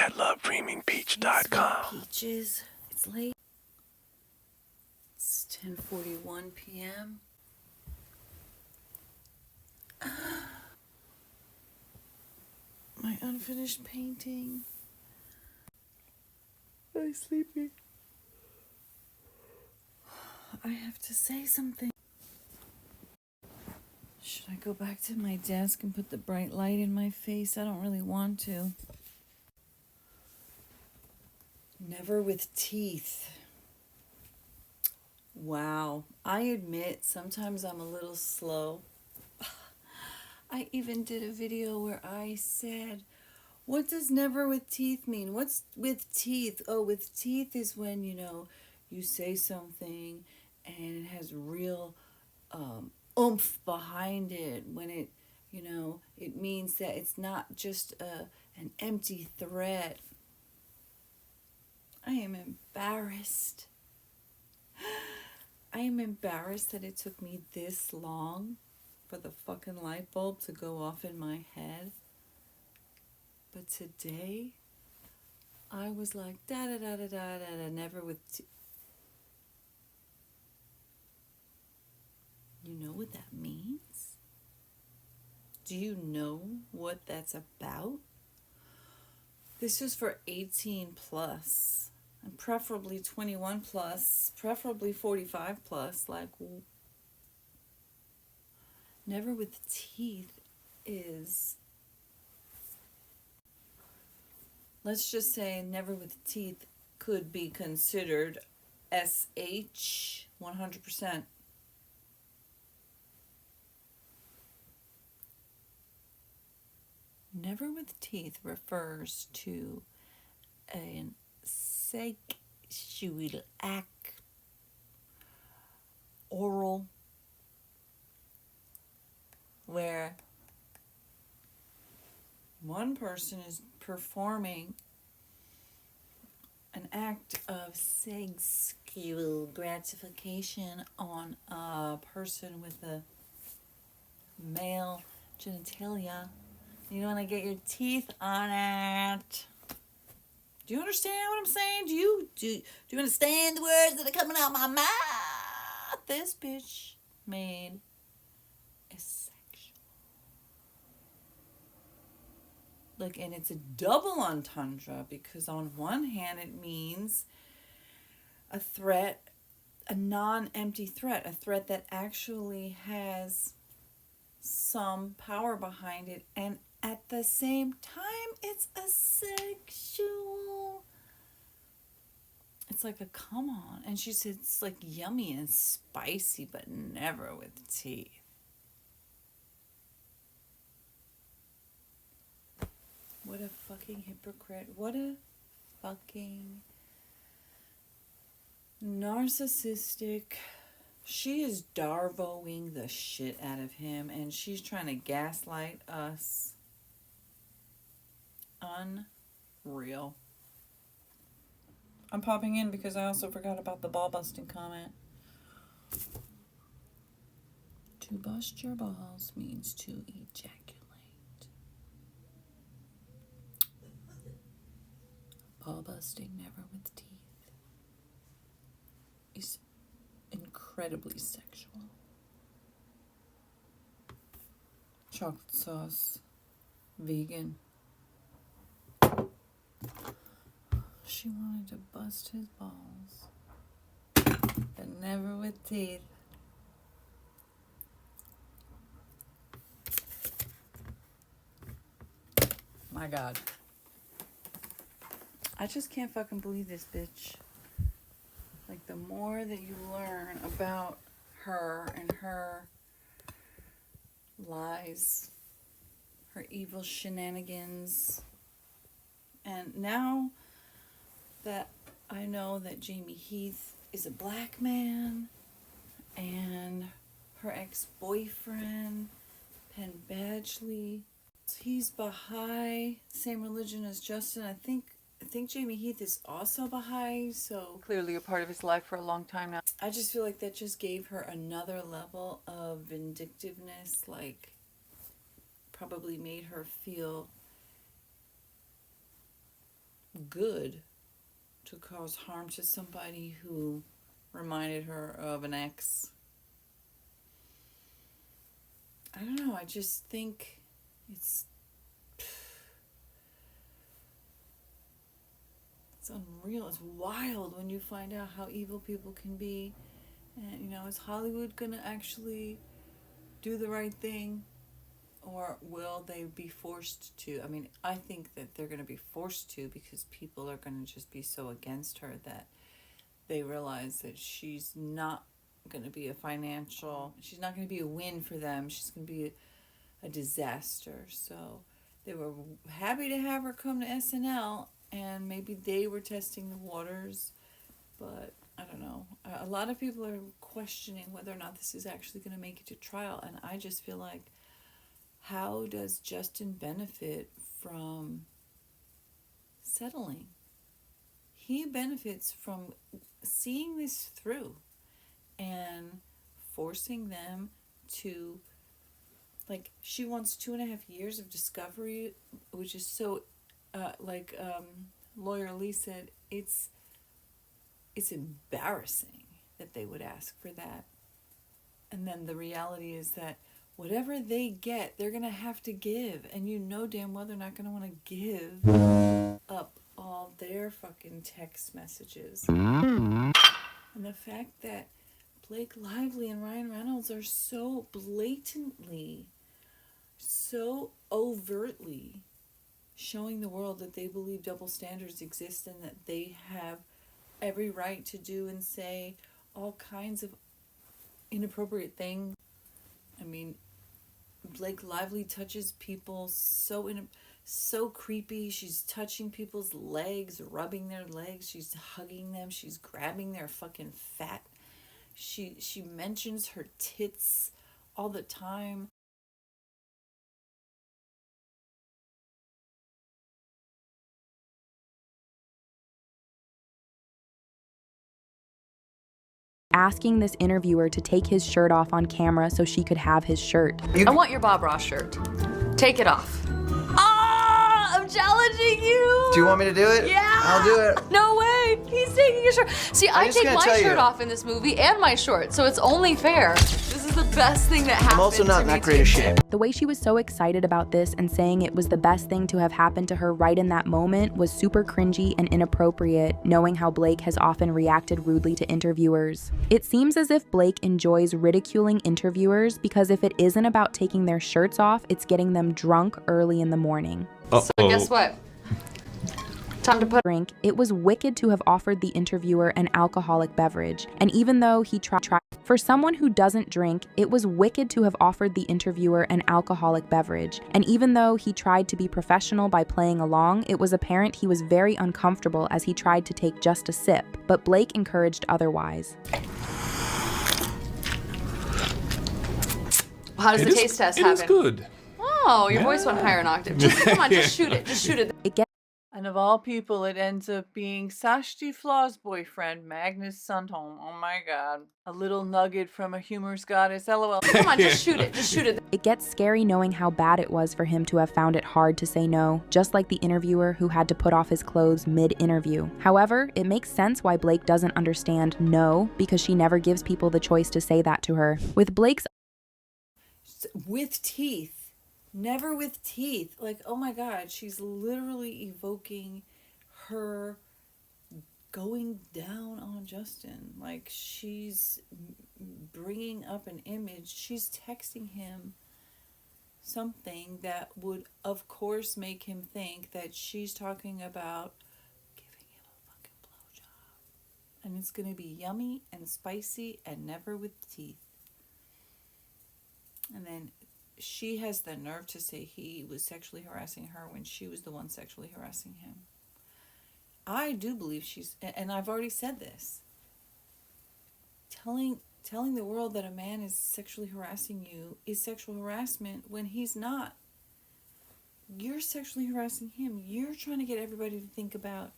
at lovedreamingpeach.com. Peaches. It's late. It's 10:41 p.m. My unfinished painting. I'm sleepy. I have to say something. Should I go back to my desk and put the bright light in my face? I don't really want to. Never with teeth. Wow. I admit sometimes I'm a little slow. I even did a video where I said, what does never with teeth mean? What's with teeth? Oh, with teeth is when, you say something and it has real oomph behind it. When it, it means that it's not just an empty threat. I am embarrassed. I am embarrassed that it took me this long for the fucking light bulb to go off in my head. But today, I was like, da-da-da-da-da-da, never with You know what that means? Do you know what that's about? This is for 18 plus, and preferably 21 plus, preferably 45 plus. Like, never with teeth is, let's just say never with teeth could be considered SH 100%. Never with teeth refers to an sexual act, oral, where one person is performing an act of sexual gratification on a person with a male genitalia. You want to get your teeth on it. Do you understand what I'm saying? Do you understand the words that are coming out my mouth? This bitch made a sexual. Like, and it's a double entendre, because on one hand it means a threat, a non-empty threat, a threat that actually has some power behind it, and at the same time, it's a sexual. It's like a come on. And she said it's like yummy and spicy, but never with teeth. What a fucking hypocrite. What a fucking narcissistic. She is Darvoing the shit out of him, and she's trying to gaslight us. Unreal. I'm popping in because I also forgot about the ball busting comment. To bust your balls means to ejaculate. Ball busting never with teeth is incredibly sexual. Chocolate sauce, vegan. She wanted to bust his balls, but never with teeth. My God. I just can't fucking believe this bitch. Like, the more that you learn about her and her lies, her evil shenanigans, and now that I know that Jamie Heath is a black man, and her ex-boyfriend, Penn Badgley, he's Baha'i, same religion as Justin. I think Jamie Heath is also Baha'i, so clearly a part of his life for a long time now. I just feel like that just gave her another level of vindictiveness, like probably made her feel good to cause harm to somebody who reminded her of an ex. I don't know, I just think it's unreal. It's wild when you find out how evil people can be. And, is Hollywood going to actually do the right thing? Or will they be forced to? I mean, I think that they're going to be forced to, because people are going to just be so against her that they realize that she's not going to be she's not going to be a win for them. She's going to be a disaster. So they were happy to have her come to SNL, and maybe they were testing the waters, but I don't know. A lot of people are questioning whether or not this is actually going to make it to trial, and I just feel like, how does Justin benefit from settling? He benefits from seeing this through and forcing them to, like, she wants 2.5 years of discovery, which is so, lawyer Lee said, it's embarrassing that they would ask for that. And then the reality is that whatever they get, they're going to have to give. And damn well they're not going to want to give up all their fucking text messages. And the fact that Blake Lively and Ryan Reynolds are so blatantly, so overtly showing the world that they believe double standards exist and that they have every right to do and say all kinds of inappropriate things. I mean, Blake Lively touches people so creepy. She's touching people's legs, rubbing their legs. She's hugging them. She's grabbing their fucking fat. She mentions her tits all the time. Asking this interviewer to take his shirt off on camera so she could have his shirt. I want your Bob Ross shirt. Take it off. Ah! I'm challenging you! Do you want me to do it? Yeah! I'll do it. No way! He's taking his shirt. See, I take my shirt off in this movie and my shorts, so it's only fair. This is the best thing that happened. I'm also not in that great a shape. The way she was so excited about this and saying it was the best thing to have happened to her right in that moment was super cringy and inappropriate, knowing how Blake has often reacted rudely to interviewers. It seems as if Blake enjoys ridiculing interviewers because if it isn't about taking their shirts off, it's getting them drunk early in the morning. So guess what? Time to put drink. It was wicked to have offered the interviewer an alcoholic beverage. And even though he tried, for someone who doesn't drink, it was wicked to have offered the interviewer an alcoholic beverage. And even though he tried to be professional by playing along, it was apparent he was very uncomfortable as he tried to take just a sip. But Blake encouraged otherwise. How does the taste test happen? It is good. Oh, your voice went higher an octave. Come on, just shoot it. Just shoot it. And of all people, it ends up being Sash Flaw's boyfriend, Magnus Sundholm. Oh my god. A little nugget from a humorous goddess, lol. Come on, just shoot it. Just shoot it. It gets scary knowing how bad it was for him to have found it hard to say no, just like the interviewer who had to put off his clothes mid-interview. However, it makes sense why Blake doesn't understand no, because she never gives people the choice to say that to her. With Blake's with teeth. Never with teeth. Like, oh my god, she's literally evoking her going down on Justin. Like, she's bringing up an image. She's texting him something that would, of course, make him think that she's talking about giving him a fucking blowjob. And it's going to be yummy and spicy and never with teeth. And then she has the nerve to say he was sexually harassing her when she was the one sexually harassing him. I do believe she's, and I've already said this, telling the world that a man is sexually harassing you is sexual harassment when he's not. You're sexually harassing him. You're trying to get everybody to think about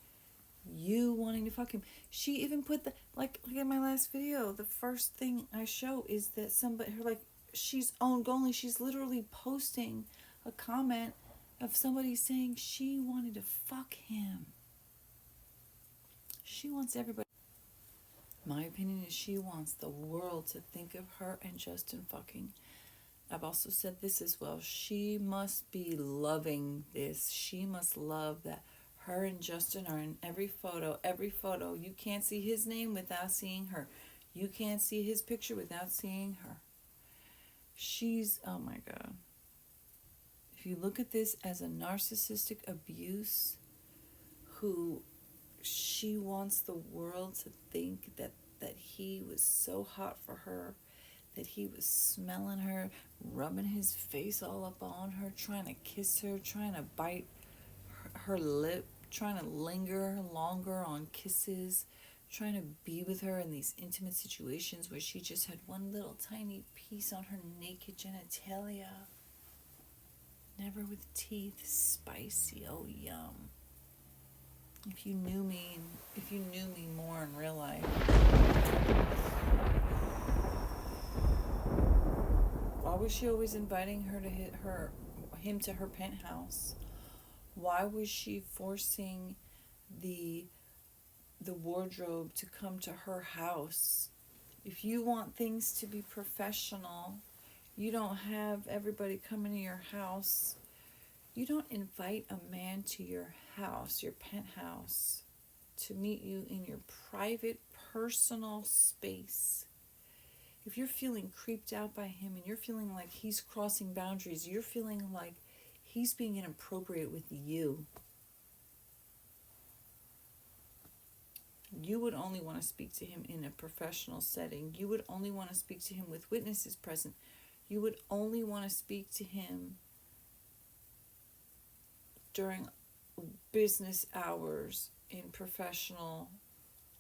you wanting to fuck him. She even put like in my last video, the first thing I show is that she's ongoing. She's literally posting a comment of somebody saying she wanted to fuck him. She wants everybody. My opinion is she wants the world to think of her and Justin fucking. I've also said this as well. She must be loving this. She must love that her and Justin are in every photo. Every photo. You can't see his name without seeing her. You can't see his picture without seeing her. She's, oh my God. If you look at this as a narcissistic abuse, who she wants the world to think that he was so hot for her, that he was smelling her, rubbing his face all up on her, trying to kiss her, trying to bite her lip, trying to linger longer on kisses, trying to be with her in these intimate situations where she just had one little tiny piece on her naked genitalia. Never with teeth, spicy, oh yum. If you knew me more in real life. Why was she always inviting her to him to her penthouse? Why was she forcing the wardrobe to come to her house? If you want things to be professional, you don't have everybody coming to your house. You don't invite a man to your house, your penthouse, to meet you in your private, personal space. If you're feeling creeped out by him and you're feeling like he's crossing boundaries, you're feeling like he's being inappropriate with you, you would only want to speak to him in a professional setting. You would only want to speak to him with witnesses present. You would only want to speak to him during business hours in professional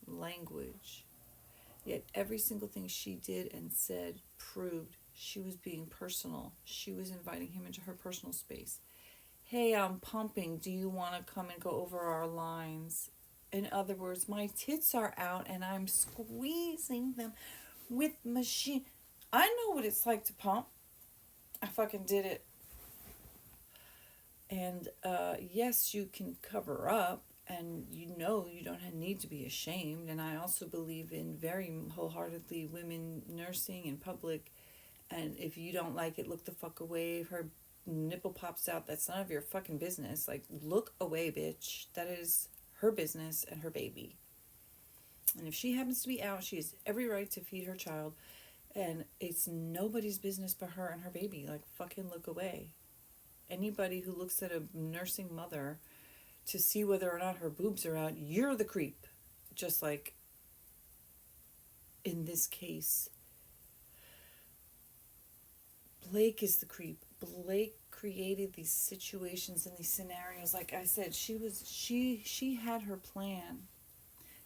language. Yet every single thing she did and said proved she was being personal. She was inviting him into her personal space. Hey, I'm pumping. Do you want to come and go over our lines? In other words, my tits are out and I'm squeezing them with machine. I know what it's like to pump. I fucking did it. And yes, you can cover up, and you don't need to be ashamed. And I also believe in very wholeheartedly women nursing in public. And if you don't like it, look the fuck away. If her nipple pops out, that's none of your fucking business. Like, look away, bitch. That is her business and her baby. And if she happens to be out, she has every right to feed her child. And it's nobody's business but her and her baby. Like, fucking look away. Anybody who looks at a nursing mother to see whether or not her boobs are out, you're the creep. Just like in this case, Blake is the creep. Blake created these situations and these scenarios. Like I said, she had her plan.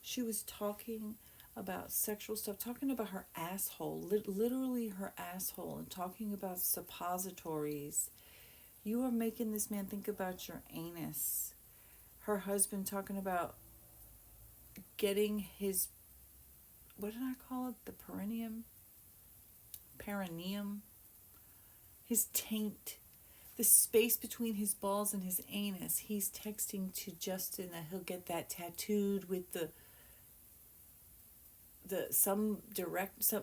She was talking about sexual stuff, talking about her asshole, literally her asshole, and talking about suppositories. You are making this man think about your anus. Her husband talking about getting his, what did I call it? The perineum? His taint. The space between his balls and his anus. He's texting to Justin that he'll get that tattooed with some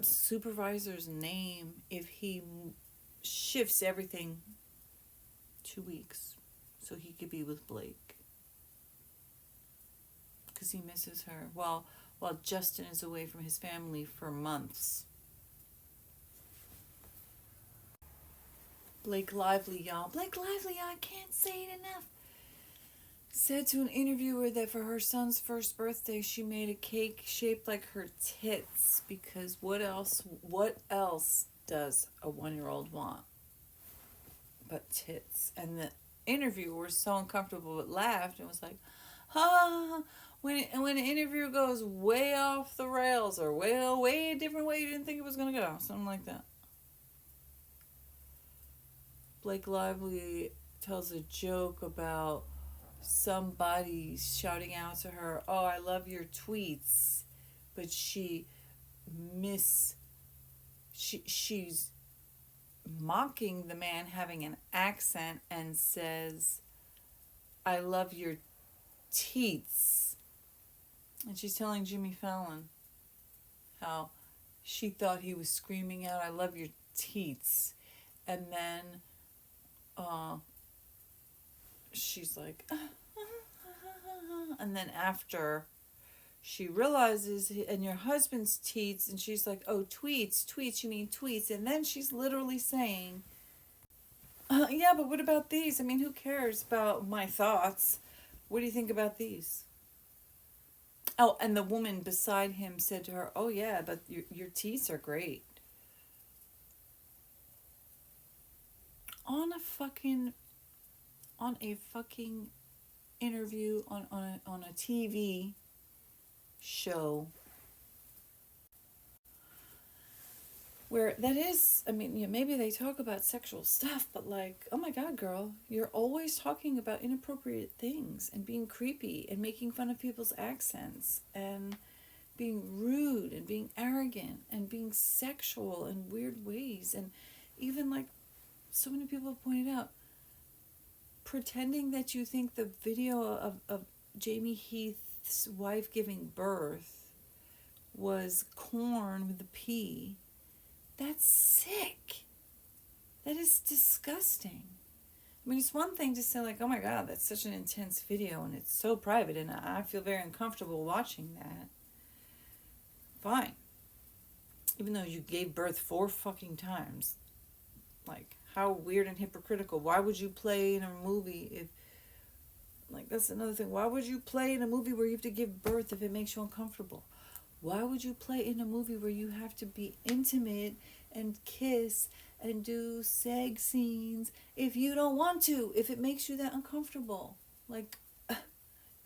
supervisor's name if he shifts everything 2 weeks so he could be with Blake, because he misses her while Justin is away from his family for months. Blake Lively, y'all. Blake Lively, I can't say it enough. Said to an interviewer that for her son's first birthday, she made a cake shaped like her tits, because what else does a 1-year-old want but tits? And the interviewer was so uncomfortable but laughed and was like, when an interview goes way off the rails or way a different way you didn't think it was going to go, something like that. Blake Lively tells a joke about somebody shouting out to her, "Oh, I love your tweets," but she's mocking the man having an accent and says, "I love your teats." And she's telling Jimmy Fallon how she thought he was screaming out, "I love your teats." And then she's like, and then after she realizes, and your husband's teats, and she's like, "Oh, tweets, you mean tweets." And then she's literally saying, yeah, but what about these? I mean, who cares about my thoughts? What do you think about these? Oh, and the woman beside him said to her, "Oh yeah, but your teeth are great." On a fucking interview on a TV show where that is, I mean, yeah, maybe they talk about sexual stuff, but like, oh my God, girl, you're always talking about inappropriate things and being creepy and making fun of people's accents and being rude and being arrogant and being sexual in weird ways. And even like so many people have pointed out, pretending that you think the video of Jamie Heath's wife giving birth was corn with a P. That's sick. That is disgusting. I mean, it's one thing to say like, "Oh my God, that's such an intense video and it's so private and I feel very uncomfortable watching that." Fine. Even though you gave birth 4 fucking times. Like, how weird and hypocritical. Why would you play in a movie if, like, that's another thing. Why would you play in a movie where you have to give birth if it makes you uncomfortable? Why would you play in a movie where you have to be intimate and kiss and do sex scenes if you don't want to, if it makes you that uncomfortable? Like,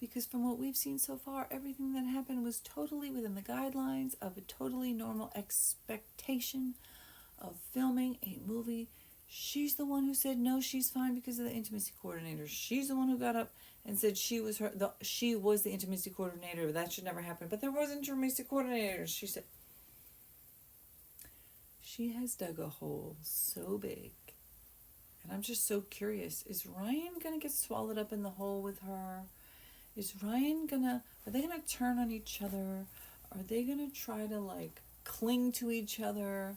because from what we've seen so far, everything that happened was totally within the guidelines of a totally normal expectation of filming a movie. She's the one who said no, she's fine because of the intimacy coordinator. She's the one who got up and said she was the intimacy coordinator. That should never happen. But there was intimacy coordinators. She said she has dug a hole so big. And I'm just so curious. Is Ryan gonna get swallowed up in the hole with her? Are they gonna turn on each other? Are they gonna try to like cling to each other?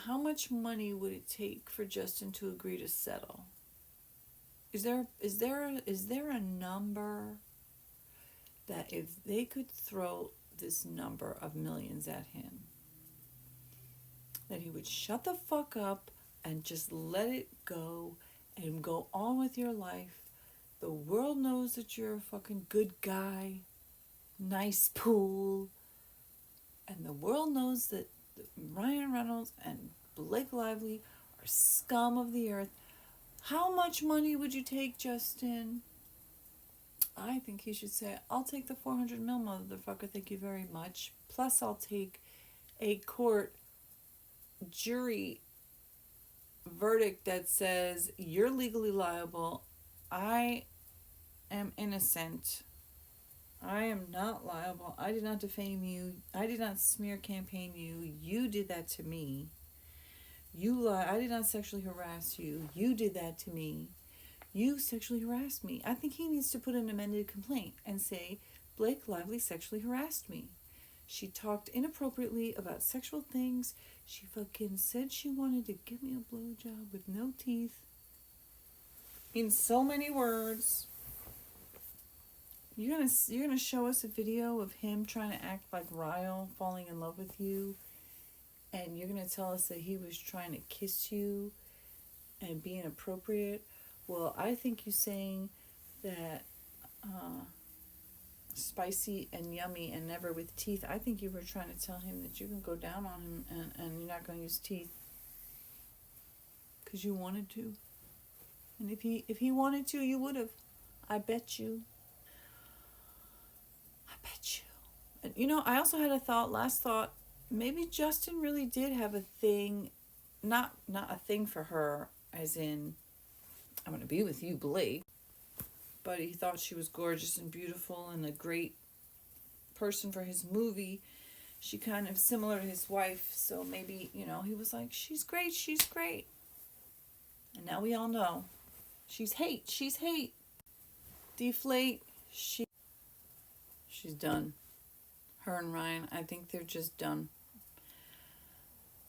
How much money would it take for Justin to agree to settle? Is there a number that if they could throw this number of millions at him, that he would shut the fuck up and just let it go and go on with your life? The world knows that you're a fucking good guy, nice pool, and the world knows that Ryan Reynolds and Blake Lively are scum of the earth. How much money would you take, Justin? I think he should say, "I'll take the 400 mil, motherfucker, thank you very much. Plus I'll take a court jury verdict that says you're legally liable. I am innocent. I am not liable. I did not defame you. I did not smear campaign you. You did that to me. You lie. I did not sexually harass you. You did that to me. You sexually harassed me." I think he needs to put an amended complaint and say, "Blake Lively sexually harassed me. She talked inappropriately about sexual things. She fucking said she wanted to give me a blowjob with no teeth. In so many words. You're gonna show us a video of him trying to act like Ryle falling in love with you, and you're gonna tell us that he was trying to kiss you and be inappropriate? Well, I think you saying that spicy and yummy and never with teeth, I think you were trying to tell him that you can go down on him and you're not going to use teeth because you wanted to. And if he wanted to, you would have. I bet you. And, you know, I also had last thought, maybe Justin really did have a thing, not a thing for her, as in, I'm going to be with you, Blake. But he thought she was gorgeous and beautiful and a great person for his movie. She kind of similar to his wife, so maybe, you know, he was like, she's great. And now we all know, she's hate. Deflate, She's done. Her and Ryan, I think they're just done.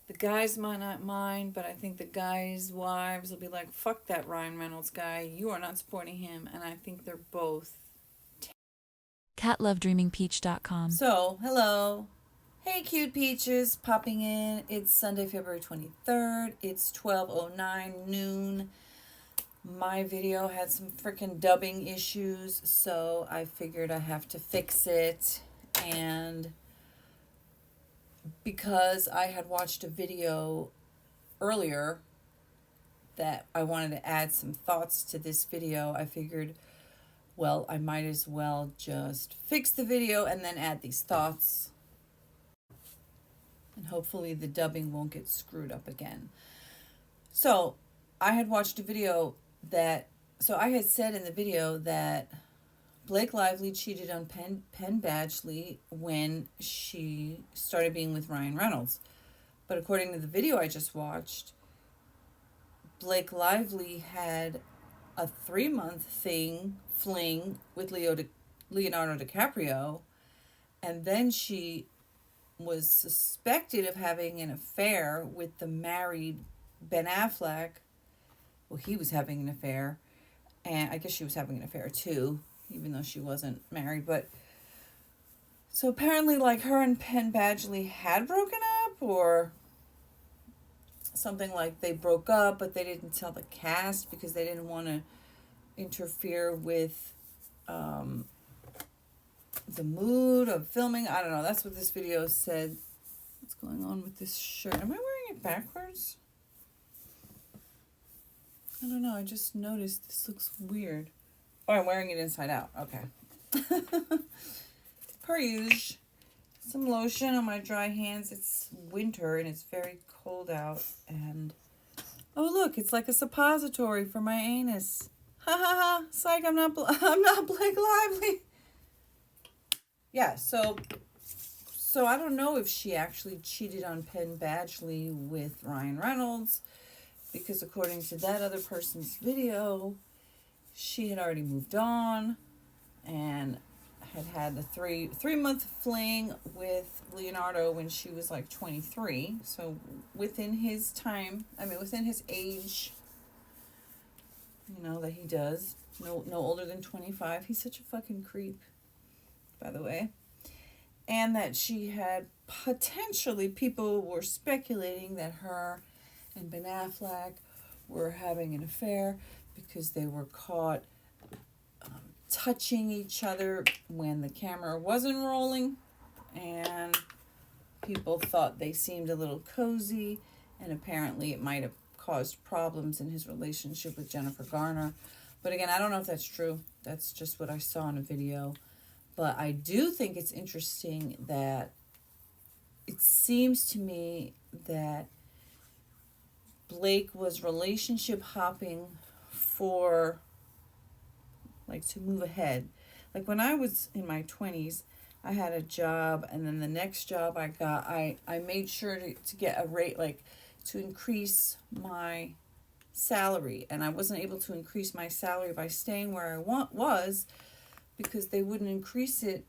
The guys might not mind, but I think the guys' wives will be like, fuck that Ryan Reynolds guy. You are not supporting him. And I think they're both. catlovedreamingpeach.com. So, hello. Hey, cute peaches, popping in. It's Sunday, February 23rd. It's 12:09 noon. My video had some freaking dubbing issues, so I figured I have to fix it. And because I had watched a video earlier that I wanted to add some thoughts to this video, I figured, well, I might as well just fix the video and then add these thoughts. And hopefully the dubbing won't get screwed up again. So I had watched a video so I had said in the video that Blake Lively cheated on Penn Badgley when she started being with Ryan Reynolds. But according to the video I just watched, Blake Lively had a 3-month fling with Leonardo DiCaprio, and then she was suspected of having an affair with the married Ben Affleck. Well, he was having an affair, and I guess she was having an affair too, even though she wasn't married. But so apparently, like, her and Penn Badgley had broken up, or something, like they broke up, but they didn't tell the cast because they didn't want to interfere with the mood of filming. I don't know. That's what this video said. What's going on with this shirt? Am I wearing it backwards? I don't know. I just noticed this looks weird. Oh, I'm wearing it inside out. Okay. Per usual. Some lotion on my dry hands. It's winter and it's very cold out. And oh, look, it's like a suppository for my anus. Ha ha ha. Psych, I'm not Blake Lively. Yeah, so I don't know if she actually cheated on Penn Badgley with Ryan Reynolds, because according to that other person's video, she had already moved on and had the three-month fling with Leonardo when she was like 23. So within his age, that he does. No older than 25. He's such a fucking creep, by the way. And that she had potentially, people were speculating that her and Ben Affleck were having an affair because they were caught touching each other when the camera wasn't rolling, and people thought they seemed a little cozy, and apparently it might have caused problems in his relationship with Jennifer Garner. But again, I don't know if that's true. That's just what I saw in a video. But I do think it's interesting that it seems to me that Blake was relationship hopping for, like, to move ahead. Like, when I was in my 20s, I had a job, and then the next job I got, I made sure to get a rate, like, to increase my salary. And I wasn't able to increase my salary by staying where I was, because they wouldn't increase it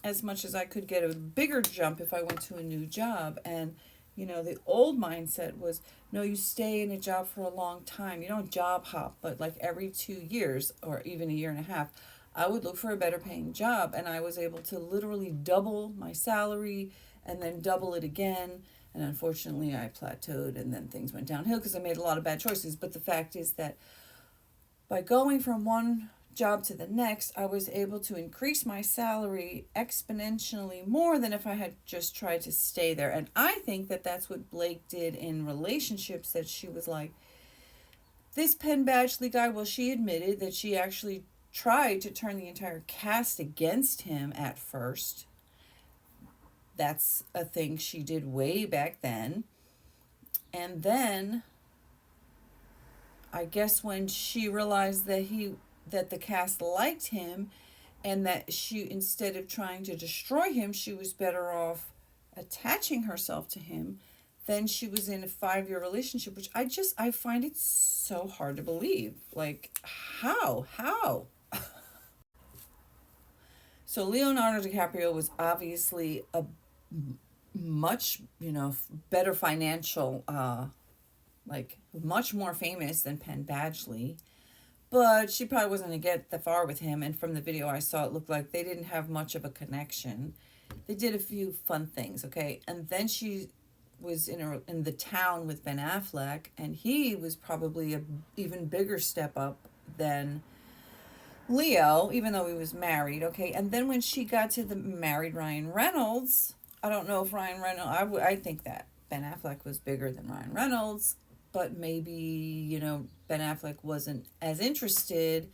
as much as I could get a bigger jump if I went to a new job. And, the old mindset was, no, you stay in a job for a long time. You don't job hop, but like every 2 years or even a year and a half, I would look for a better paying job. And I was able to literally double my salary and then double it again. And unfortunately, I plateaued, and then things went downhill because I made a lot of bad choices. But the fact is that by going from one job to the next, I was able to increase my salary exponentially more than if I had just tried to stay there. And I think that that's what Blake did in relationships, that she was like, this Penn Badgley guy, well, she admitted that she actually tried to turn the entire cast against him at first. That's a thing she did way back then. And then I guess when she realized that the cast liked him, and that she, instead of trying to destroy him, she was better off attaching herself to him, then she was in a 5-year relationship, which I find it so hard to believe. Like, how? So Leonardo DiCaprio was obviously a much, better financial, like much more famous than Penn Badgley. But she probably wasn't going to get that far with him. And from the video I saw, it looked like they didn't have much of a connection. They did a few fun things, okay? And then she was in the town with Ben Affleck, and he was probably a even bigger step up than Leo, even though he was married, okay? And then when she got to the married Ryan Reynolds, I don't know if Ryan Reynolds, I think that Ben Affleck was bigger than Ryan Reynolds, but maybe, Ben Affleck wasn't as interested,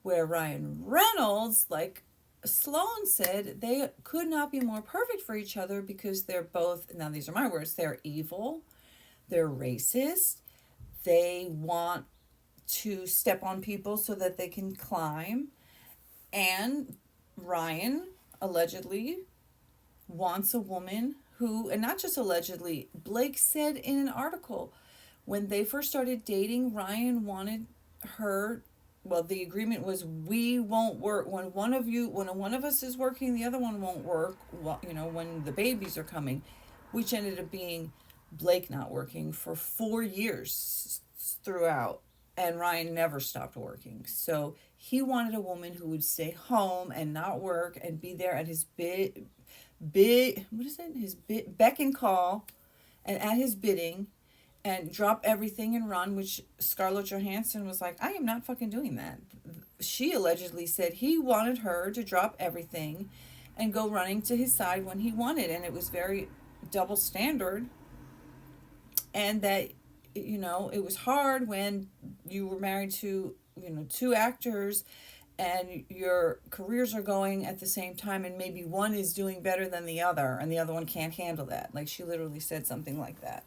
where Ryan Reynolds, like Sloan said, they could not be more perfect for each other because they're both, now these are my words, they're evil, they're racist, they want to step on people so that they can climb, and Ryan allegedly wants a woman who, and not just allegedly, Blake said in an article, when they first started dating, Ryan wanted her, well, the agreement was, we won't work. When one of us is working, the other one won't work, when the babies are coming, which ended up being Blake not working for 4 years throughout, and Ryan never stopped working. So he wanted a woman who would stay home and not work and be there at his beck and call, and at his bidding, and drop everything and run, which Scarlett Johansson was like, I am not fucking doing that. She allegedly said he wanted her to drop everything and go running to his side when he wanted, and it was very double standard. And that, it was hard when you were married to, two actors and your careers are going at the same time, and maybe one is doing better than the other and the other one can't handle that. Like, she literally said something like that.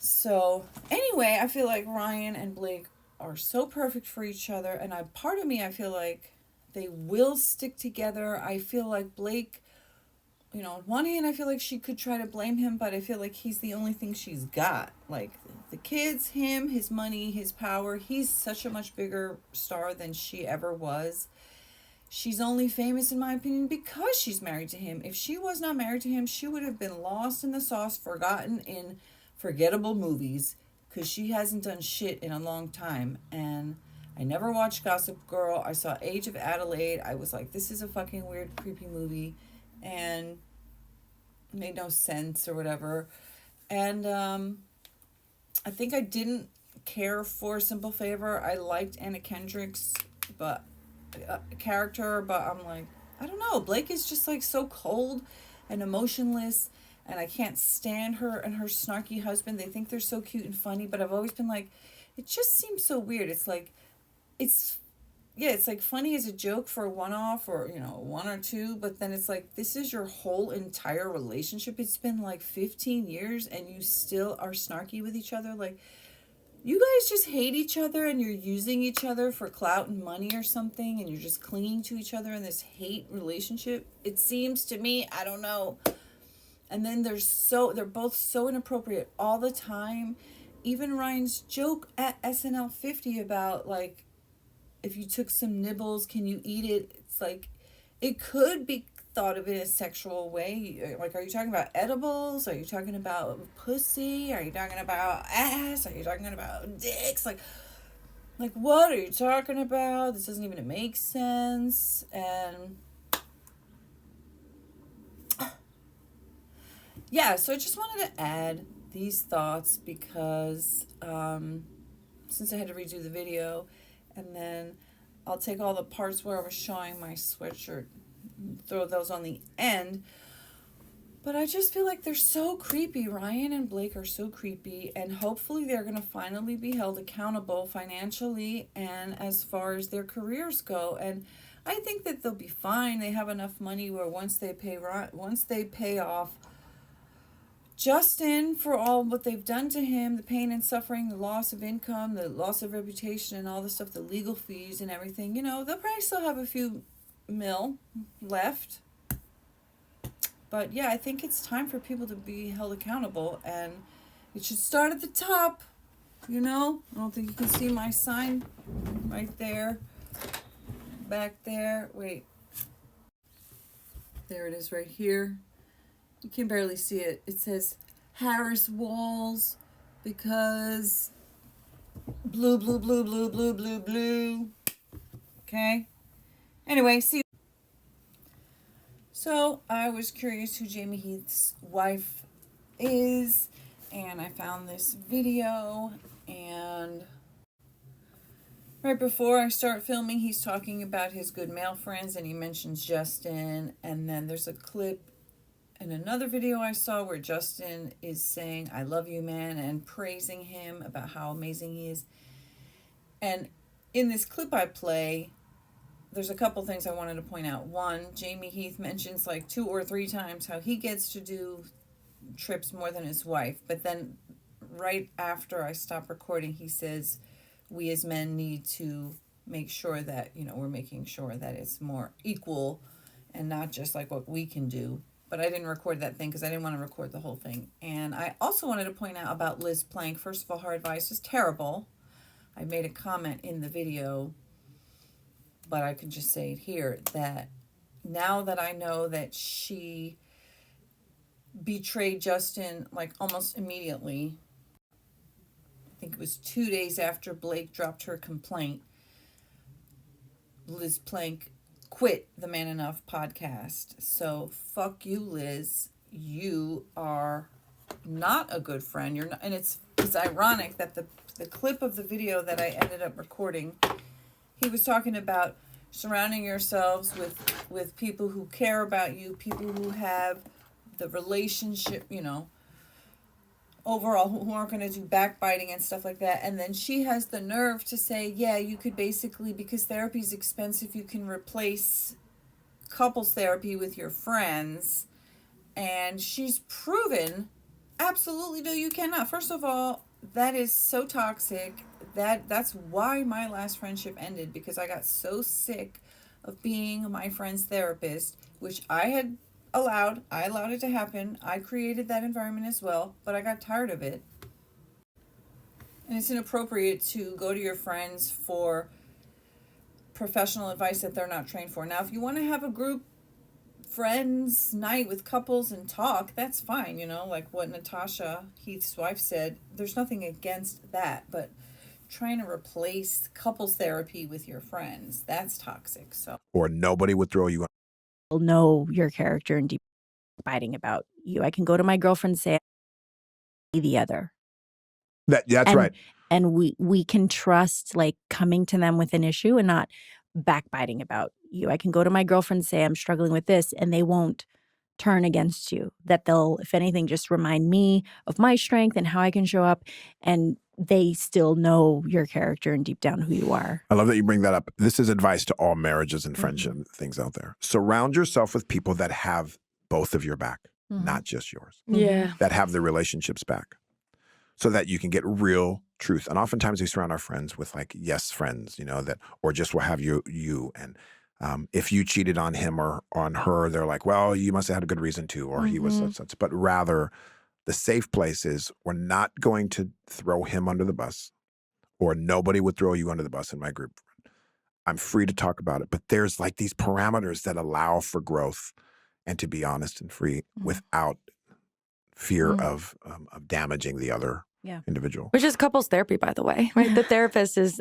So anyway, I feel like Ryan and Blake are so perfect for each other, and part of me, I feel like they will stick together. I feel like Blake, on one hand, I feel like she could try to blame him, but I feel like he's the only thing she's got. Like, the kids, him, his money, his power. He's such a much bigger star than she ever was. She's only famous, in my opinion, because she's married to him. If she was not married to him, she would have been lost in the sauce, forgotten in forgettable movies, because she hasn't done shit in a long time. And I never watched Gossip Girl. I saw Age of Adelaide. I was like, this is a fucking weird, creepy movie, and it made no sense or whatever. And I think I didn't care for Simple Favor. I liked Anna Kendrick's character, but I'm like, I don't know. Blake is just like so cold and emotionless, and I can't stand her and her snarky husband. They think they're so cute and funny, but I've always been like, it just seems so weird. It's like, it's like funny as a joke for a one-off or, one or two, but then it's like, this is your whole entire relationship. It's been like 15 years and you still are snarky with each other. Like, you guys just hate each other and you're using each other for clout and money or something, and you're just clinging to each other in this hate relationship. It seems to me, I don't know. And then they're both so inappropriate all the time. Even Ryan's joke at SNL 50 about, like, if you took some nibbles, can you eat it? It's like, it could be thought of in a sexual way. Like, are you talking about edibles? Are you talking about pussy? Are you talking about ass? Are you talking about dicks? Like what are you talking about? This doesn't even make sense. And yeah, so I just wanted to add these thoughts because since I had to redo the video, and then I'll take all the parts where I was showing my sweatshirt, throw those on the end. But I just feel like they're so creepy. Ryan and Blake are so creepy, and hopefully they're going to finally be held accountable financially and as far as their careers go. And I think that they'll be fine. They have enough money where once they pay off Justin for all what they've done to him, the pain and suffering, the loss of income, the loss of reputation, and all the stuff, the legal fees and everything, they'll probably still have a few mil left. But yeah, I think it's time for people to be held accountable, and it should start at the top. I don't think you can see my sign right there, back there. Wait, There it is right here. You can barely see it. It says Harass walls because blue, blue, blue, blue, blue, blue, blue. Okay? Anyway, see. So I was curious who Jamie Heath's wife is, and I found this video, and right before I start filming, he's talking about his good male friends, and he mentions Justin, and then there's a clip in another video I saw where Justin is saying, "I love you, man," and praising him about how amazing he is. And in this clip I play, there's a couple things I wanted to point out. One, Jamie Heath mentions like 2 or 3 times how he gets to do trips more than his wife. But then right after I stop recording, he says, we as men need to make sure that, we're making sure that it's more equal and not just like what we can do. But I didn't record that thing because I didn't want to record the whole thing. And I also wanted to point out about Liz Plank. First of all, her advice is terrible. I made a comment in the video, but I could just say it here, that now that I know that she betrayed Justin like almost immediately, I think it was 2 days after Blake dropped her complaint, Liz Plank quit the Man Enough podcast. So fuck you, Liz. You are not a good friend. You're not, and it's ironic that the clip of the video that I ended up recording, he was talking about surrounding yourselves with people who care about you, people who have the relationship, overall, who aren't going to do backbiting and stuff like that. And then she has the nerve to say, yeah, you could basically, because therapy is expensive, you can replace couples therapy with your friends. And she's proven, absolutely no, you cannot. First of all, that is so toxic. That's why my last friendship ended, because I got so sick of being my friend's therapist, which I allowed it to happen. I created that environment as well, but I got tired of it. And it's inappropriate to go to your friends for professional advice that they're not trained for. Now, if you want to have a group friends night with couples and talk, that's fine, like what Natasha Heath's wife said. There's nothing against that, but trying to replace couples therapy with your friends, that's toxic. So, Or nobody would throw you know your character and deep biting about you. I can go to my girlfriend and say the other. That's right. And we can trust like coming to them with an issue and not backbiting about you. I can go to my girlfriend and say I'm struggling with this, and they won't turn against you. That they'll, if anything, just remind me of my strength and how I can show up, and they still know your character and deep down who you are. I love that you bring that up. This is advice to all marriages and friendship things out there. Surround yourself with people that have both of your back, not just yours. Yeah. That have the relationships back, so that you can get real truth. And oftentimes we surround our friends with like yes friends, that, or just will have you. And if you cheated on him or on her, they're like, well, you must have had a good reason to, or he was such. But rather, the safe place is, we're not going to throw him under the bus, or nobody would throw you under the bus in my group. I'm free to talk about it, but there's like these parameters that allow for growth and to be honest and free without fear of damaging the other individual. Which is couples therapy, by the way, right? The therapist is,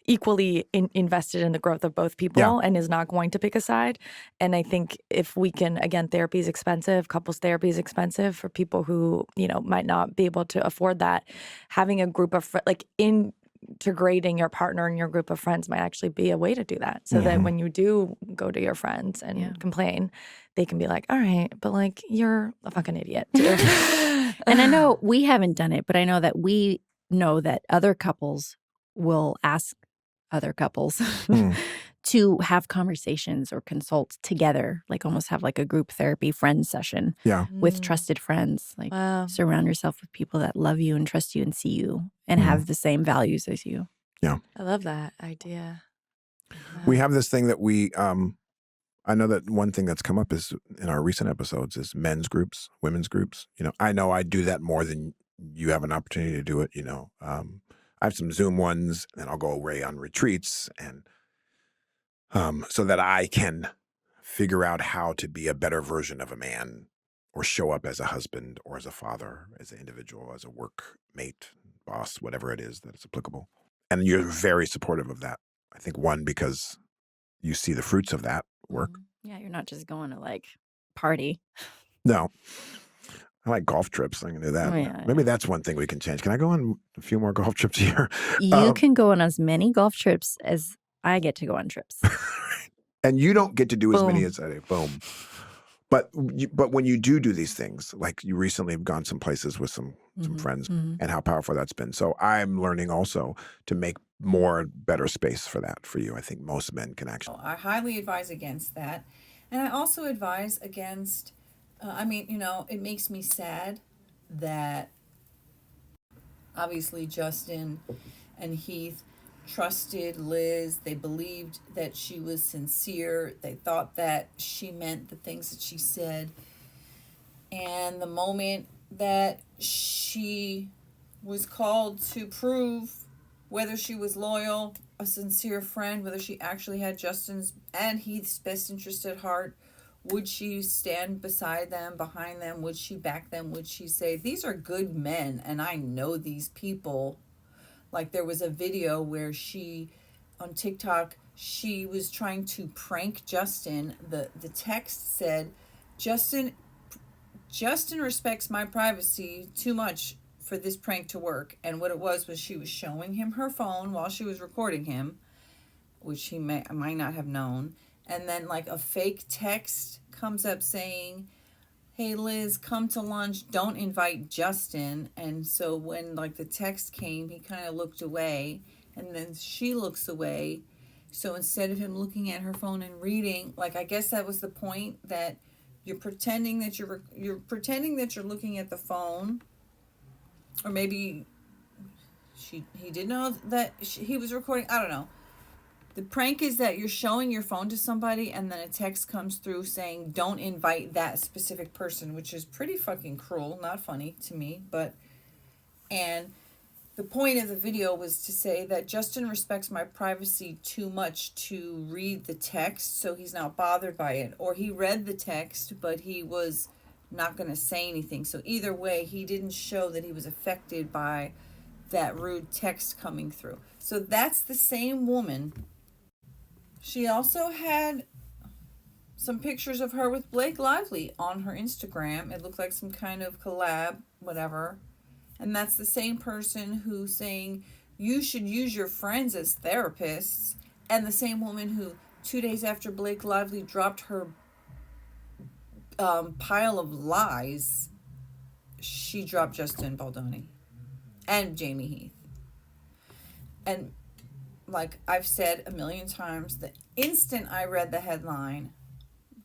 equally invested in the growth of both people and is not going to pick a side. And I think if we can, again, therapy is expensive, couples therapy is expensive for people who, might not be able to afford that. Having a group of, integrating your partner in your group of friends might actually be a way to do that. So that when you do go to your friends and complain, they can be like, all right, but like, you're a fucking idiot too. And I know we haven't done it, but I know that we know that other couples will ask other couples to have conversations or consult together, like almost have like a group therapy friend session with trusted friends. Like surround yourself with people that love you and trust you and see you and have the same values as you. I love that idea. We have this thing that we, I know that one thing that's come up is in our recent episodes is men's groups, women's groups. I know I do that more than you have an opportunity to do it. I have some Zoom ones, and I'll go away on retreats, and so that I can figure out how to be a better version of a man or show up as a husband or as a father, as an individual, as a workmate, boss, whatever it is that is applicable. And you're very supportive of that. I think one, because you see the fruits of that work. Yeah, you're not just going to like party. No, I like golf trips. I can do that. Oh, yeah, Maybe that's one thing we can change. Can I go on a few more golf trips a year? You can go on as many golf trips as I get to go on trips. And you don't get to do as many Boom. as I do. Boom. But when you do these things, like you recently have gone some places with some friends, and how powerful that's been. So I'm learning also to make better space for that for you. I think most men can actually. I highly advise against that. And I also advise against, it makes me sad that obviously Justin and Heath trusted Liz. They believed that she was sincere. They thought that she meant the things that she said. And the moment that she was called to prove whether she was loyal, a sincere friend, whether she actually had Justin's and Heath's best interest at heart, would she stand beside them, behind them? Would she back them? Would she say, these are good men and I know these people? Like there was a video where on TikTok, she was trying to prank Justin. The text said, Justin respects my privacy too much for this prank to work. And what it was she was showing him her phone while she was recording him, which he might not have known. And then like a fake text comes up saying, hey Liz, come to lunch, don't invite Justin. And so when like the text came, he kind of looked away, and then she looks away. So instead of him looking at her phone and reading, like I guess that was the point, that you're pretending that you're looking at the phone, or maybe he didn't know that he was recording. I don't know. The prank is that you're showing your phone to somebody and then a text comes through saying, don't invite that specific person, which is pretty fucking cruel. Not funny to me, and the point of the video was to say that Justin respects my privacy too much to read the text, so he's not bothered by it. Or he read the text, but he was not going to say anything. So either way, he didn't show that he was affected by that rude text coming through. So that's the same woman. She also had some pictures of her with Blake Lively on her Instagram. It looked like some kind of collab, whatever. And that's the same person who's saying you should use your friends as therapists. And the same woman who 2 days after Blake Lively dropped her pile of lies, she dropped Justin Baldoni and Jamie Heath. And like I've said a million times, the instant I read the headline,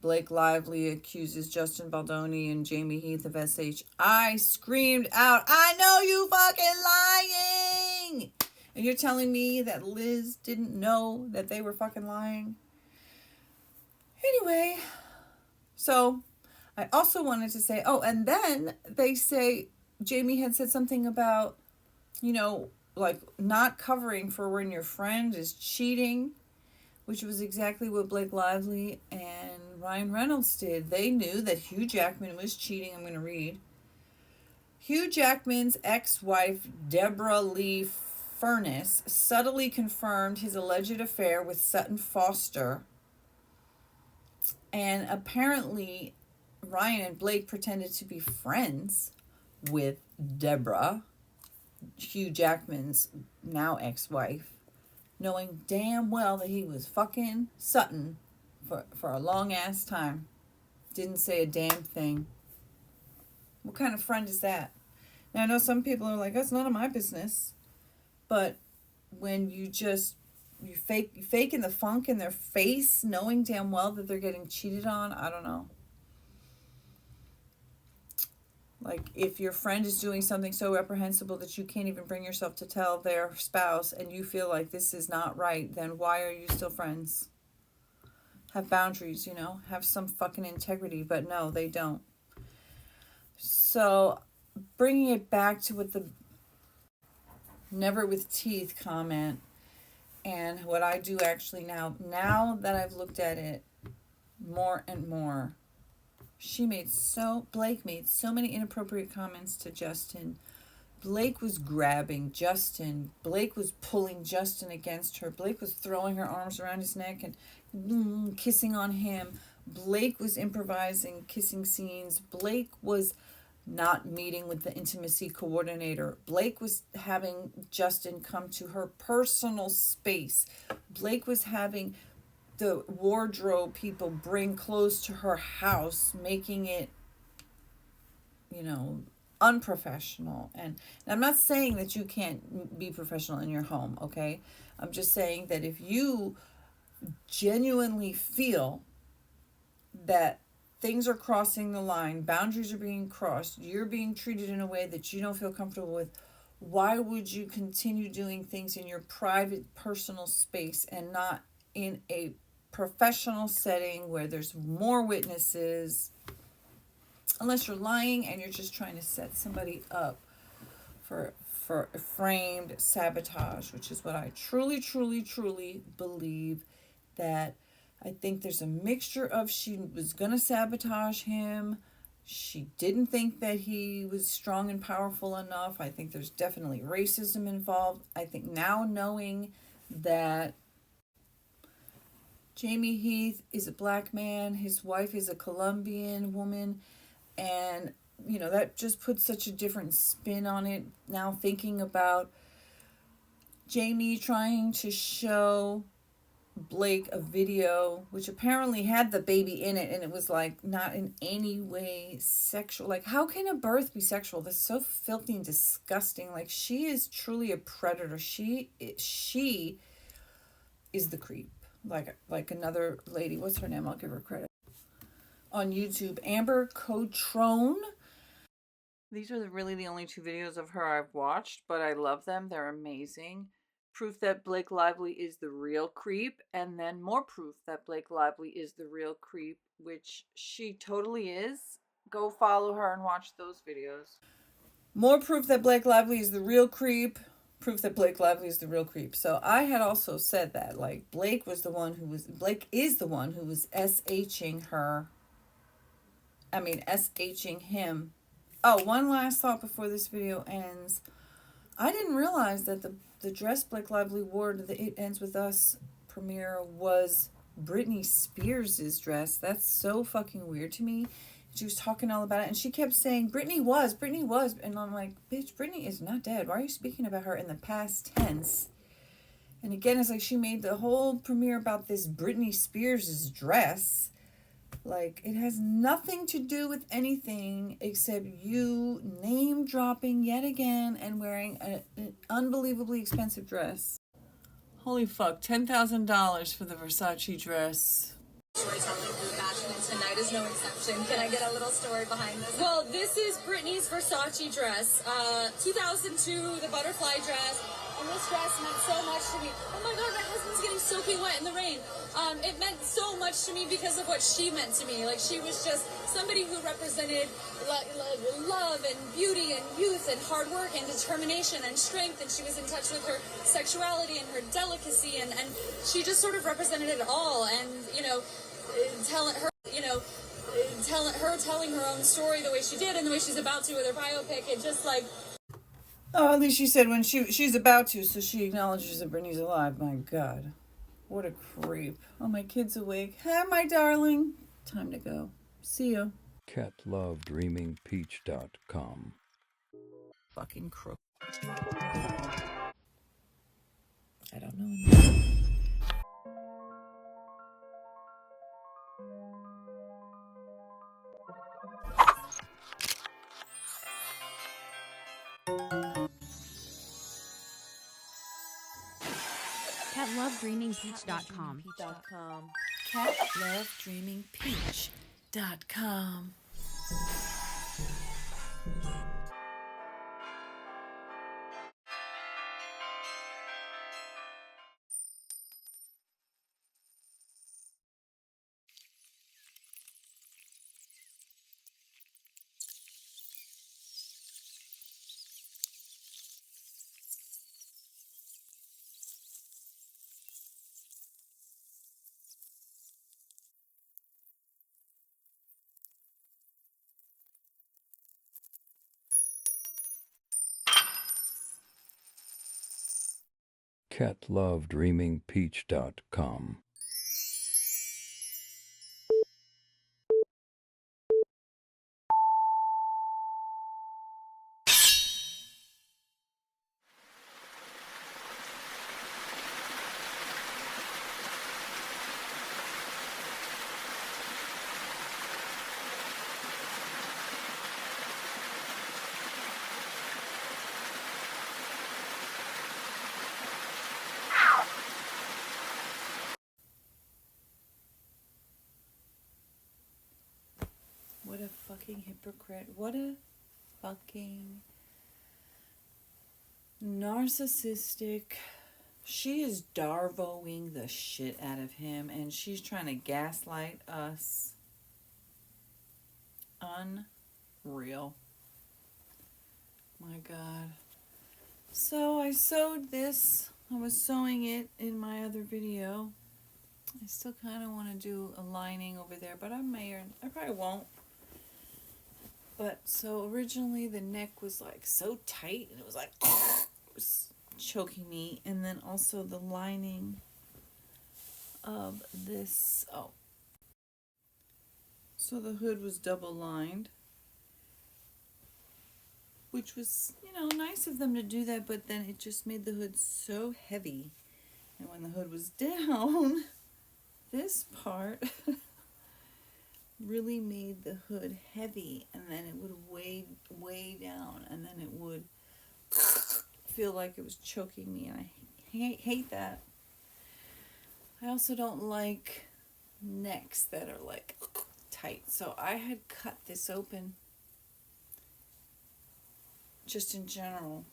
Blake Lively accuses Justin Baldoni and Jamie Heath of SH, I screamed out, I know you fucking lying! And you're telling me that Liz didn't know that they were fucking lying? Anyway, so I also wanted to say, and then they say Jamie had said something about, like not covering for when your friend is cheating, which was exactly what Blake Lively and Ryan Reynolds did. They knew that Hugh Jackman was cheating. I'm going to read. Hugh Jackman's ex-wife, Deborah Lee Furness, subtly confirmed his alleged affair with Sutton Foster. And apparently, Ryan and Blake pretended to be friends with Deborah, Hugh Jackman's now ex-wife, knowing damn well that he was fucking Sutton for a long ass time. Didn't say a damn thing. What kind of friend is that? Now I know some people are like, that's none of my business. But when you faking the funk in their face, knowing damn well that they're getting cheated on, I don't know. Like, if your friend is doing something so reprehensible that you can't even bring yourself to tell their spouse and you feel like this is not right, then why are you still friends? Have boundaries, have some fucking integrity. But no, they don't. So, bringing it back to what the never with teeth comment, and what I do actually now that I've looked at it more and more. Blake made so many inappropriate comments to Justin. Blake was grabbing Justin. Blake was pulling Justin against her. Blake was throwing her arms around his neck and kissing on him. Blake was improvising kissing scenes. Blake was not meeting with the intimacy coordinator. Blake was having Justin come to her personal space. Blake was having the wardrobe people bring clothes to her house, making it, unprofessional. And I'm not saying that you can't be professional in your home, okay? I'm just saying that if you genuinely feel that things are crossing the line, boundaries are being crossed, you're being treated in a way that you don't feel comfortable with, why would you continue doing things in your private, personal space and not in a professional setting where there's more witnesses? Unless you're lying and you're just trying to set somebody up for framed sabotage, which is what I truly, truly, truly believe. That I think there's a mixture of, she was going to sabotage him. She didn't think that he was strong and powerful enough. I think there's definitely racism involved. I think now, knowing that Jamie Heath is a black man, his wife is a Colombian woman, and that just puts such a different spin on it. Now thinking about Jamie trying to show Blake a video which apparently had the baby in it, and it was like not in any way sexual. Like, how can a birth be sexual? That's so filthy and disgusting. Like, she is truly a predator. She is the creep. Like another lady, what's her name? I'll give her credit. On YouTube, Amber Cotrone. These are really the only two videos of her I've watched, but I love them. They're amazing. Proof that Blake Lively is the real creep, and then more proof that Blake Lively is the real creep, which she totally is. Go follow her and watch those videos. More proof that Blake Lively is the real creep. Proof that Blake Lively is the real creep. So I had also said that, like, Blake is the one who was SHing her. SHing him. Oh, one last thought before this video ends. I didn't realize that the dress Blake Lively wore to the It Ends With Us premiere was Britney Spears' dress. That's so fucking weird to me. She was talking all about it, and she kept saying, Britney was. And I'm like, bitch, Britney is not dead. Why are you speaking about her in the past tense? And again, it's like she made the whole premiere about this Britney Spears' dress. Like, it has nothing to do with anything except you name dropping yet again and wearing an unbelievably expensive dress. Holy fuck, $10,000 for the Versace dress. Storytelling through fashion, and tonight is no exception. Can I get a little story behind this? Well, this is Britney's Versace dress, 2002, the butterfly dress. And this dress meant so much to me. Oh my God, my husband's getting soaking wet in the rain. It meant so much to me because of what she meant to me. Like, she was just somebody who represented love and beauty and youth and hard work and determination and strength. And she was in touch with her sexuality and her delicacy. And she just sort of represented it all. And, telling her own story the way she did and the way she's about to with her biopic, it just like... Oh, at least she said when she's about to, so she acknowledges that Britney's alive. My God. What a creep. Oh, my kid's awake. Hi, my darling. Time to go. See you. catlovedreamingpeach.com. Fucking crook. I don't know. catlovedreamingpeach.com. catlovedreamingpeach.com. catlovedreamingpeach.com. What a fucking hypocrite. What a fucking narcissistic. She is Darvoing the shit out of him, and she's trying to gaslight us. Unreal. My God. So I sewed this. I was sewing it in my other video. I still kind of want to do a lining over there, but I may or I probably won't. But so originally the neck was like so tight and it was like it was choking me, and then also the lining of this, so the hood was double lined, which was, nice of them to do that, but then it just made the hood so heavy. And when the hood was down, this part really made the hood heavy, and then it would weigh way down, and then it would feel like it was choking me, and I hate that. I also don't like necks that are like tight, so I had cut this open just in general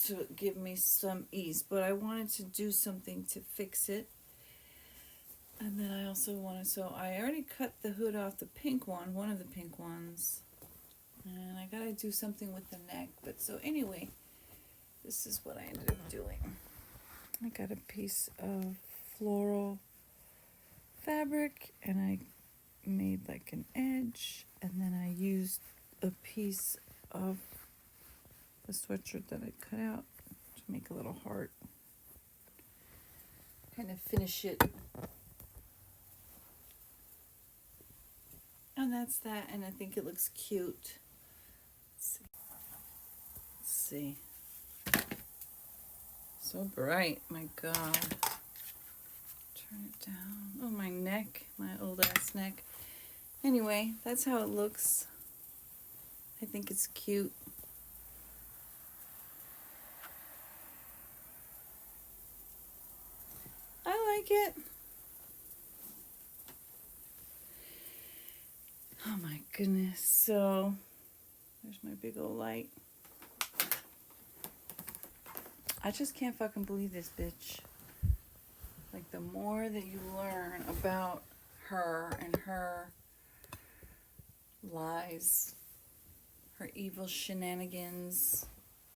to give me some ease, but I wanted to do something to fix it. And then I also wanted, so I already cut the hood off the pink one of the pink ones, and I gotta do something with the neck. But so anyway, this is what I ended up doing. I got a piece of floral fabric, and I made like an edge, and then I used a piece of the sweatshirt that I cut out to make a little heart, kind of finish it. And that's that, and I think it looks cute. Let's see. So bright, my God. Turn it down. Oh, my neck, my old ass neck. Anyway, that's how it looks. I think it's cute. I like it. Oh my goodness. So, there's my big old light. I just can't fucking believe this bitch. Like, the more that you learn about her and her lies, her evil shenanigans,